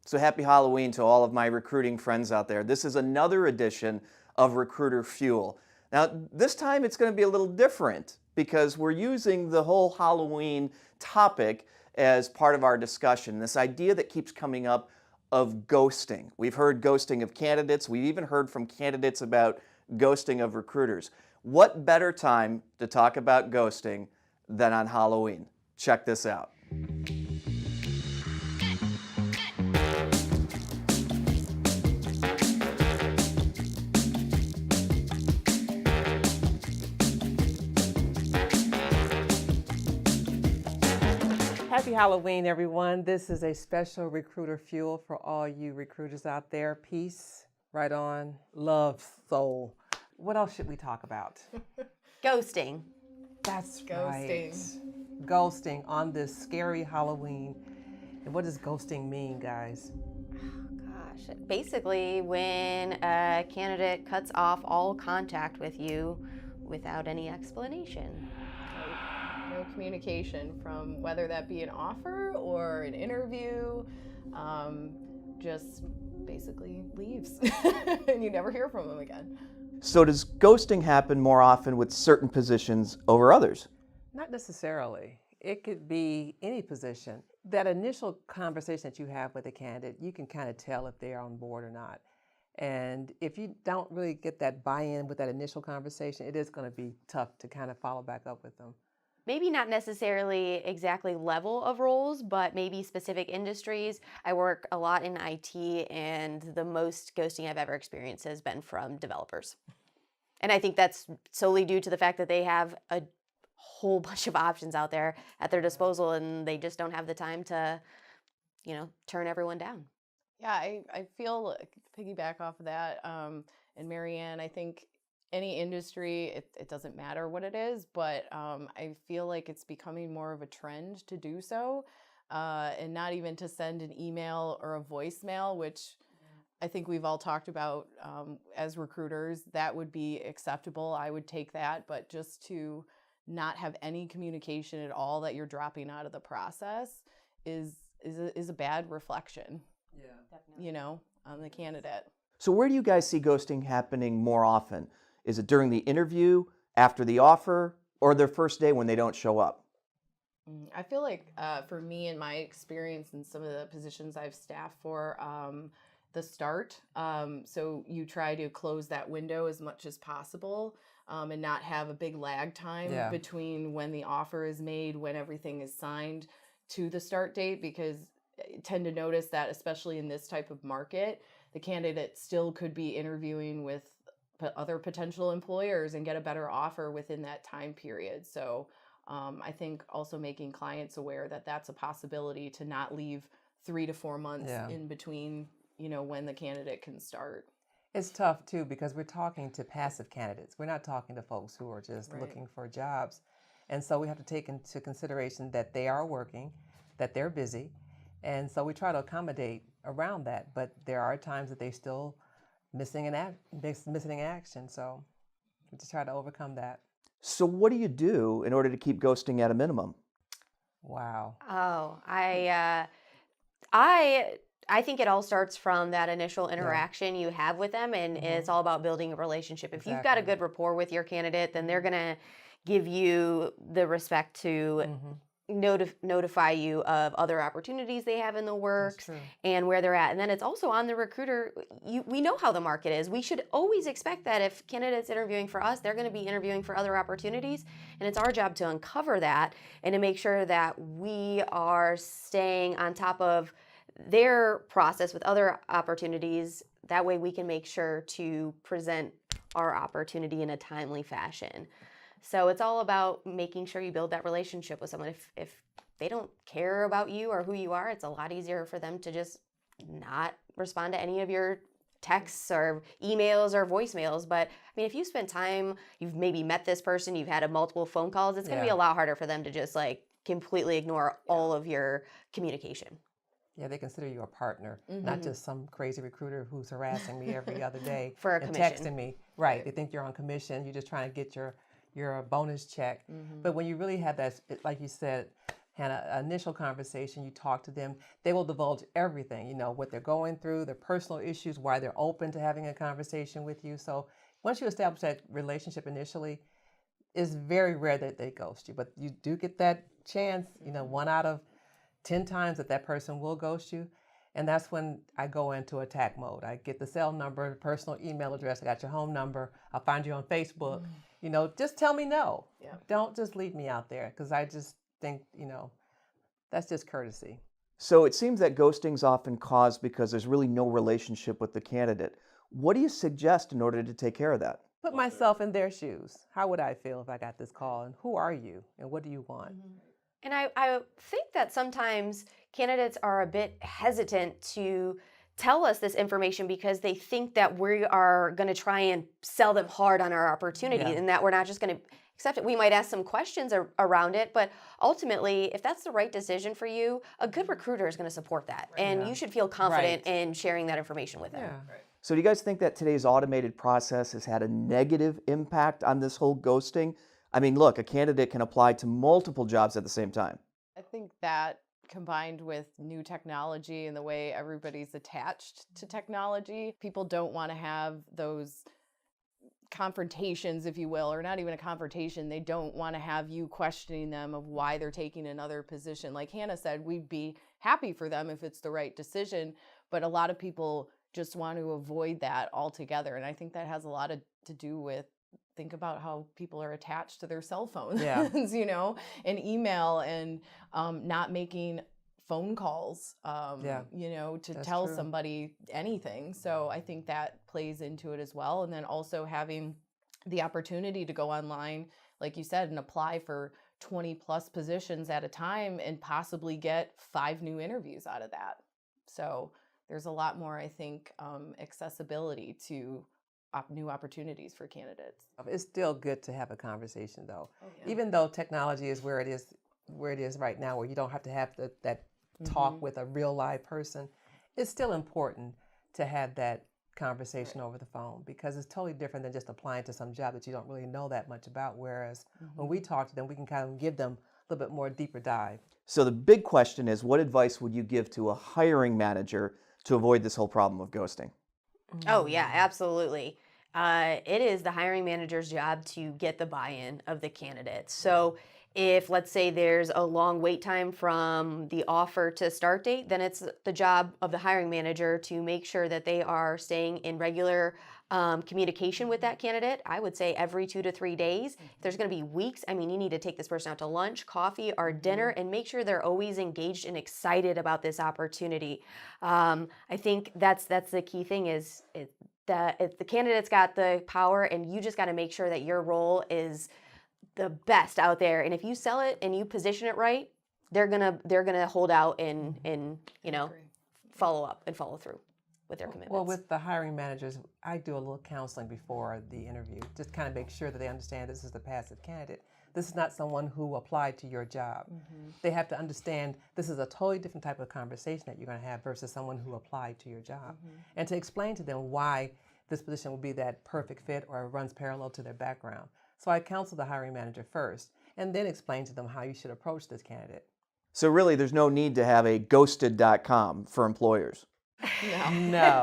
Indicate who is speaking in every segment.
Speaker 1: So happy Halloween to all of my recruiting friends out there. This is another edition of Recruiter Fuel. Now, this time it's going to be a little different because we're using the whole Halloween topic as part of our discussion. This idea that keeps coming up of ghosting. We've heard ghosting of candidates. We've even heard from candidates about ghosting of recruiters. What better time to talk about ghosting than on Halloween? Check this out.
Speaker 2: Happy Halloween, everyone. This is a special Recruiter Fuel for all you recruiters out there. Peace, right on, love, soul. What else should we talk about?
Speaker 3: Ghosting.
Speaker 2: That's right. Ghosting on this scary Halloween. And what does ghosting mean, guys?
Speaker 3: Gosh, basically when a candidate cuts off all contact with you without any explanation.
Speaker 4: No communication from whether that be an offer or an interview, just basically leaves and you never hear from them again.
Speaker 1: So does ghosting happen more often with certain positions over others?
Speaker 2: Not necessarily. It could be any position. That initial conversation that you have with a candidate, you can kind of tell if they're on board or not. And if you don't really get that buy-in with that initial conversation, it is going to be tough to kind of follow back up with them.
Speaker 3: Maybe not necessarily exactly level of roles, but maybe specific industries. I work a lot in IT, and the most ghosting I've ever experienced has been from developers. And I think that's solely due to the fact that they have a whole bunch of options out there at their disposal, and they just don't have the time to, turn everyone down.
Speaker 4: Yeah, I feel like, piggyback off of that, and Marianne, I think any industry, it doesn't matter what it is, but I feel like it's becoming more of a trend to do so, and not even to send an email or a voicemail, which I think we've all talked about as recruiters. That would be acceptable. I would take that, but just to not have any communication at all that you're dropping out of the process is a bad reflection.
Speaker 2: Yeah,
Speaker 4: definitely. On the candidate.
Speaker 1: So where do you guys see ghosting happening more often? Is it during the interview, after the offer, or their first day when they don't show up?
Speaker 4: I feel like for me and my experience in some of the positions I've staffed for, the start. So you try to close that window as much as possible and not have a big lag time between when the offer is made, when everything is signed to the start date, because I tend to notice that especially in this type of market, the candidate still could be interviewing with other potential employers and get a better offer within that time period. So I think also making clients aware that that's a possibility, to not leave 3 to 4 months in between, when the candidate can start.
Speaker 2: It's tough too, because we're talking to passive candidates. We're not talking to folks who are just looking for jobs. And so we have to take into consideration that they are working, that they're busy. And so we try to accommodate around that, but there are times that they still missing action, so we just try to overcome that.
Speaker 1: So what do you do in order to keep ghosting at a minimum?
Speaker 2: Wow.
Speaker 3: Oh, I think it all starts from that initial interaction you have with them, and it's all about building a relationship. If you've got a good rapport with your candidate, then they're gonna give you the respect to notify you of other opportunities they have in the works and where they're at. And then it's also on the recruiter. We know how the market is. We should always expect that if candidates interviewing for us, they're going to be interviewing for other opportunities. And it's our job to uncover that and to make sure that we are staying on top of their process with other opportunities. That way we can make sure to present our opportunity in a timely fashion. So it's all about making sure you build that relationship with someone. If they don't care about you or who you are, it's a lot easier for them to just not respond to any of your texts or emails or voicemails. But I mean, if you spend time, you've maybe met this person, you've had multiple phone calls, it's going to be a lot harder for them to just completely ignore all of your communication.
Speaker 2: Yeah, they consider you a partner, not just some crazy recruiter who's harassing me every other day
Speaker 3: for a
Speaker 2: and
Speaker 3: commission.
Speaker 2: Texting me. Right. They think you're on commission. You're just trying to get your bonus check. But when you really have that, like you said, had an initial conversation, you talk to them, they will divulge everything, what they're going through, their personal issues, why they're open to having a conversation with you. So once you establish that relationship initially, it's very rare that they ghost you, but you do get that chance, 1 out of 10 times that person will ghost you. And that's when I go into attack mode. I get the cell number, personal email address, I got your home number, I'll find you on Facebook. Just tell me no.
Speaker 4: Yeah.
Speaker 2: Don't just leave me out there, because I just think, that's just courtesy.
Speaker 1: So it seems that ghosting's often caused because there's really no relationship with the candidate. What do you suggest in order to take care of that?
Speaker 2: Put myself in their shoes. How would I feel if I got this call? And who are you? And what do you want?
Speaker 3: And I think that sometimes candidates are a bit hesitant to tell us this information because they think that we are going to try and sell them hard on our opportunity, and that we're not just going to accept it. We might ask some questions around it, but ultimately, if that's the right decision for you, a good recruiter is going to support that. And you should feel confident in sharing that information with them.
Speaker 2: Yeah.
Speaker 1: So do you guys think that today's automated process has had a negative impact on this whole ghosting? I mean, look, a candidate can apply to multiple jobs at the same time.
Speaker 4: I think that combined with new technology and the way everybody's attached to technology, people don't want to have those confrontations, if you will, or not even a confrontation. They don't want to have you questioning them of why they're taking another position. Like Hannah said, we'd be happy for them if it's the right decision, but a lot of people just want to avoid that altogether. And I think that has a lot to do with, think about how people are attached to their cell phones, and email, and not making phone calls, to tell somebody anything. So I think that plays into it as well. And then also having the opportunity to go online, like you said, and apply for 20 plus positions at a time and possibly get 5 new interviews out of that. So there's a lot more, I think, accessibility to new opportunities for candidates.
Speaker 2: It's still good to have a conversation, though. Even though technology is where it is right now, where you don't have to have that talk with a real live person, it's still important to have that conversation over the phone, because it's totally different than just applying to some job that you don't really know that much about. Whereas when we talk to them, we can kind of give them a little bit more deeper dive.
Speaker 1: So the big question is, what advice would you give to a hiring manager to avoid this whole problem of ghosting?
Speaker 3: Oh, yeah, absolutely. It is the hiring manager's job to get the buy-in of the candidates. So if, let's say, there's a long wait time from the offer to start date, then it's the job of the hiring manager to make sure that they are staying in regular communication with that candidate. I would say every 2 to 3 days. If there's going to be weeks, I mean, you need to take this person out to lunch, coffee, or dinner, and make sure they're always engaged and excited about this opportunity. I think that's the key thing is that if the candidate's got the power, and you just got to make sure that your role is the best out there. And if you sell it and you position it right, they're gonna hold out and follow up and follow through with their commitments.
Speaker 2: Well, with the hiring managers, I do a little counseling before the interview, just kind of make sure that they understand this is a passive candidate. This is not someone who applied to your job. They have to understand this is a totally different type of conversation that you're going to have versus someone who applied to your job. And to explain to them why this position will be that perfect fit or runs parallel to their background. So I counsel the hiring manager first, and then explain to them how you should approach this candidate.
Speaker 1: So really, there's no need to have a ghosted.com for employers.
Speaker 2: No,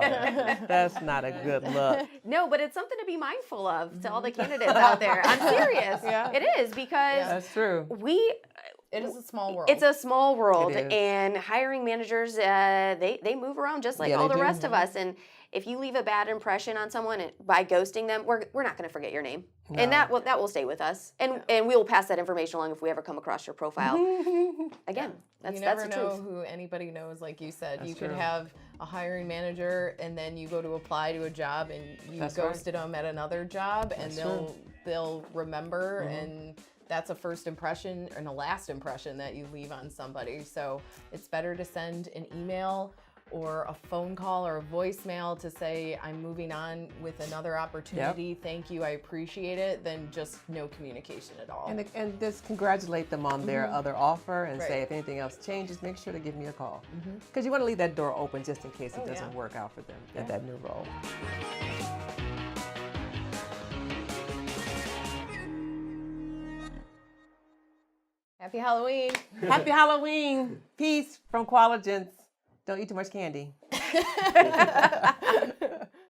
Speaker 2: that's not a good look.
Speaker 3: No, but it's something to be mindful of to all the candidates out there. I'm serious. It is, because
Speaker 2: That's true.
Speaker 4: It is a small world.
Speaker 3: It's a small world,
Speaker 2: It is.
Speaker 3: and hiring managers, they move around just like all the rest of us. And if you leave a bad impression on someone by ghosting them, we're not going to forget your name, and that will stay with us, and we will pass that information along if we ever come across your profile. Again, that's
Speaker 4: you never
Speaker 3: the
Speaker 4: know
Speaker 3: truth.
Speaker 4: who anybody knows. Like you said,
Speaker 2: That's
Speaker 4: you could
Speaker 2: true.
Speaker 4: have a hiring manager, and then you go to apply to a job, and you
Speaker 2: That's
Speaker 4: ghosted them at another job, and
Speaker 2: That's
Speaker 4: they'll remember, and that's a first impression and a last impression that you leave on somebody. So it's better to send an email or a phone call or a voicemail to say, I'm moving on with another opportunity. Thank you, I appreciate it, than just no communication at all.
Speaker 2: And just congratulate them on their other offer, and say
Speaker 4: Right.
Speaker 2: if anything else changes, make sure to give me a call. Because you want to leave that door open just in case it doesn't work out for them at that new role.
Speaker 4: Happy Halloween.
Speaker 2: Happy Halloween. Peace from Qualigence. Don't eat too much candy.